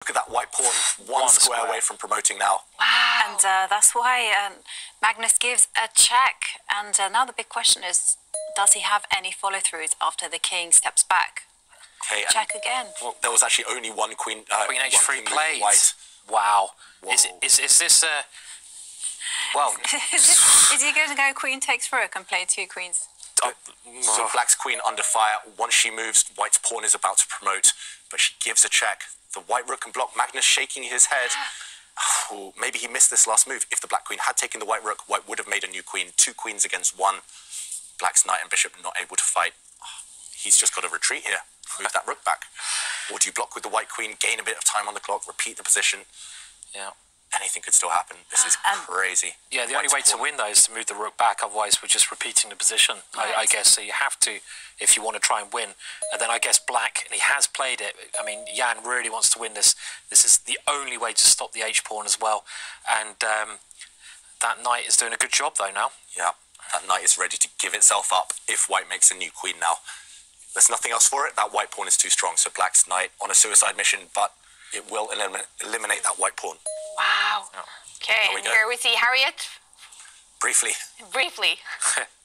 Look at that white pawn, one square away from promoting now. Wow. And that's why Magnus gives a check. And now the big question is, does he have any follow-throughs after the king steps back? Okay, check again. Well, there was actually only one queen. Queen h3 played. White. Wow. Is this a... Well... is he going to go queen takes rook and play 2 queens? So black's queen under fire. Once she moves, white's pawn is about to promote, but she gives a check. The white rook can block. Magnus shaking his head. Oh, maybe he missed this last move. If the black queen had taken the white rook, white would have made a new queen. 2 queens against 1. Black's knight and bishop not able to fight. He's just got to retreat here. Move that rook back. Or do you block with the white queen, gain a bit of time on the clock, repeat the position? Yeah. Anything could still happen. This is crazy. Yeah, the only way to win, though, is to move the rook back. Otherwise, we're just repeating the position, I guess. So you have to, if you want to try and win. And then I guess black, and he has played it. I mean, Jan really wants to win this. This is the only way to stop the H-pawn as well. And that knight is doing a good job, though, now. Yeah, that knight is ready to give itself up if white makes a new queen now. There's nothing else for it. That white pawn is too strong. So black's knight on a suicide mission, but it will eliminate that white pawn. Wow. Okay, and here we see Harriet. Briefly. Briefly.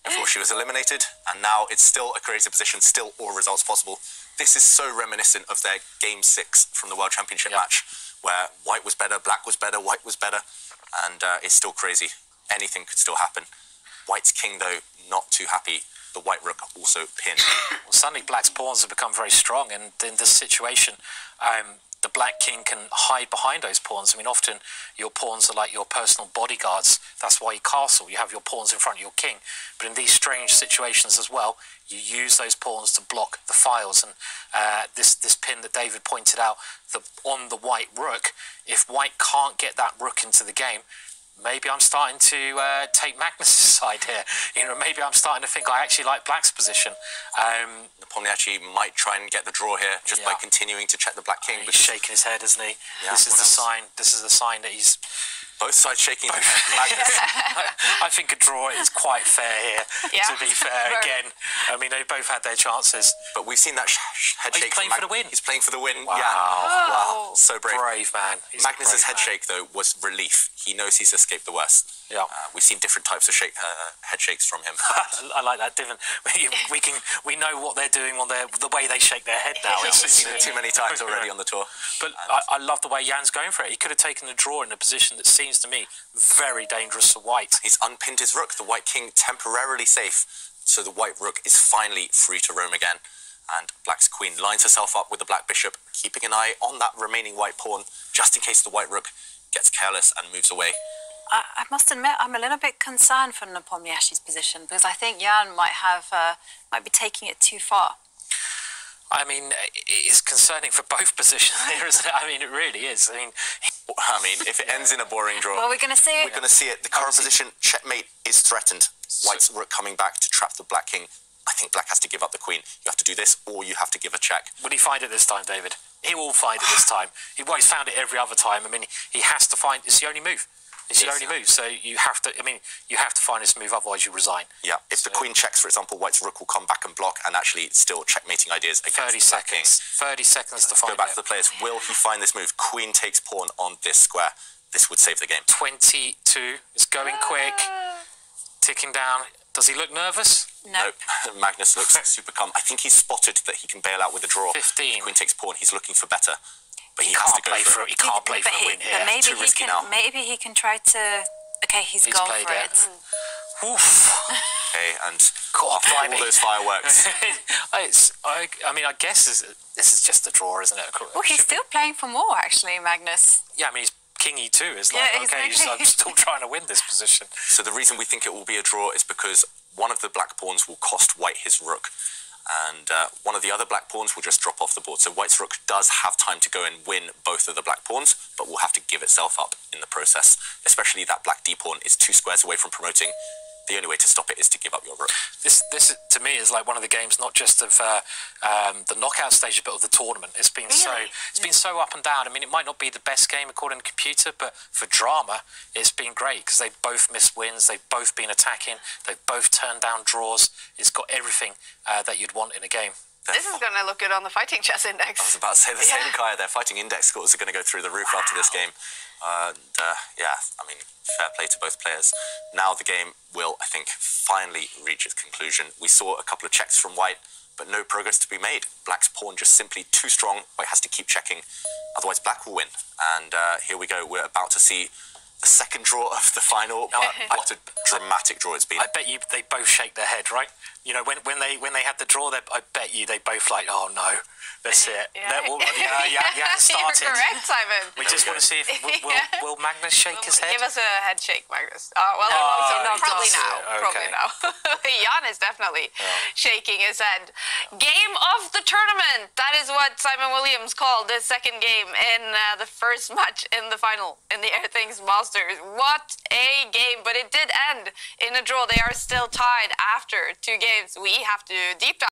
Before she was eliminated, and now it's still a crazy position, still all results possible. This is so reminiscent of their Game 6 from the World Championship match, where white was better, black was better, white was better, and it's still crazy. Anything could still happen. White's king, though, not too happy. The white rook also pinned. Well, suddenly black's pawns have become very strong, and in this situation, the black king can hide behind those pawns. I mean, often your pawns are like your personal bodyguards. That's why you castle. You have your pawns in front of your king. But in these strange situations as well, you use those pawns to block the files. And this pin that David pointed out, on the white rook, if white can't get that rook into the game, maybe I'm starting to take Magnus' side here. You know, maybe I'm starting to think I actually like black's position. Nepomniachtchi might try and get the draw here just by continuing to check the black king. He's shaking his head, isn't he? Yeah. This is the sign. This is the sign that he's... Both sides shaking their head. Magnus. I think a draw is quite fair here, to be fair. Again, I mean, they both had their chances. But we've seen that head shake. He's playing for the win. He's playing for the win. Wow. Yeah. Wow. So brave. Brave man. Magnus's head shake, though, was relief. He knows he's escaped the worst. Yeah. We've seen different types of head shakes from him. I like that, Divin. We know what they're doing on the way they shake their head now. We've seen it too many times already on the tour. But I love the way Jan's going for it. He could have taken the draw in a position that seems to me very dangerous for white. He's unpinned his rook. The white king temporarily safe. So the white rook is finally free to roam again. And black's queen lines herself up with the black bishop, keeping an eye on that remaining white pawn, just in case the white rook gets careless and moves away. I must admit, I'm a little bit concerned for Nepomniachtchi's position, because I think Jan might be taking it too far. I mean, it's concerning for both positions here, isn't it? I mean, it really is. I mean, if it ends in a boring draw... Well, we're going to see it. We're going to see it. The current position, checkmate, is threatened. White's rook coming back to trap the black king. I think black has to give up the queen. You have to do this, or you have to give a check. Will he find it this time, David? He will find it this time. He's found it every other time. I mean, he has to find... It's the only move. It's the only move, so you have to. I mean, you have to find this move, otherwise you resign. Yeah. If the queen checks, for example, white's rook will come back and block, and actually still checkmating ideas against 30 seconds. 30 seconds to find it. Go back to the players. Will he find this move? Queen takes pawn on this square. This would save the game. 22. It's going quick. Ticking down. Does he look nervous? No. Nope. Magnus looks super calm. I think he's spotted that he can bail out with a draw. 15. Queen takes pawn. He's looking for better. But he can't has to go play for it. He can't play for a win here. But maybe too risky now. Maybe he can try to... Okay, he's gone for it. Oof. Okay, and all those fireworks. I mean, I guess this is just a draw, isn't it? Well, he's still playing for more, actually, Magnus. Yeah, I mean, he's kingy too. It's like, okay, I'm still trying to win this position. So the reason we think it will be a draw is because one of the black pawns will cost white his rook. And one of the other black pawns will just drop off the board. So white's rook does have time to go and win both of the black pawns, but will have to give itself up in the process. Especially that black d pawn is 2 squares away from promoting. The only way to stop it is to give up your rook. This to me is like one of the games, not just of the knockout stage, but of the tournament. It's been so up and down. I mean, it might not be the best game according to computer, but for drama, it's been great because they've both missed wins, they've both been attacking, they've both turned down draws. It's got everything that you'd want in a game. This is going to look good on the fighting chess index. I was about to say the same, Kaya. Their fighting index scores are going to go through the roof after this game. Yeah, I mean, fair play to both players. Now the game will, I think, finally reach its conclusion. We saw a couple of checks from White, but no progress to be made. Black's pawn just simply too strong. White has to keep checking, otherwise Black will win. And here we go. We're about to see the second draw of the final. What a dramatic draw it's been. I bet you they both shake their head, right? You know, when they had the draw, I bet you they both like, oh no, that's it. Yeah, started. You're correct, Simon. We just want to see if will Magnus shake his head? Give us a head shake, Magnus. Probably now. Okay. Probably now. Jan is definitely shaking his head. Game of the tournament. That is what Simon Williams called the second game in the first match in the final in the Air Things Masters. What a game! But it did end in a draw. They are still tied after 2 games. We have to deep dive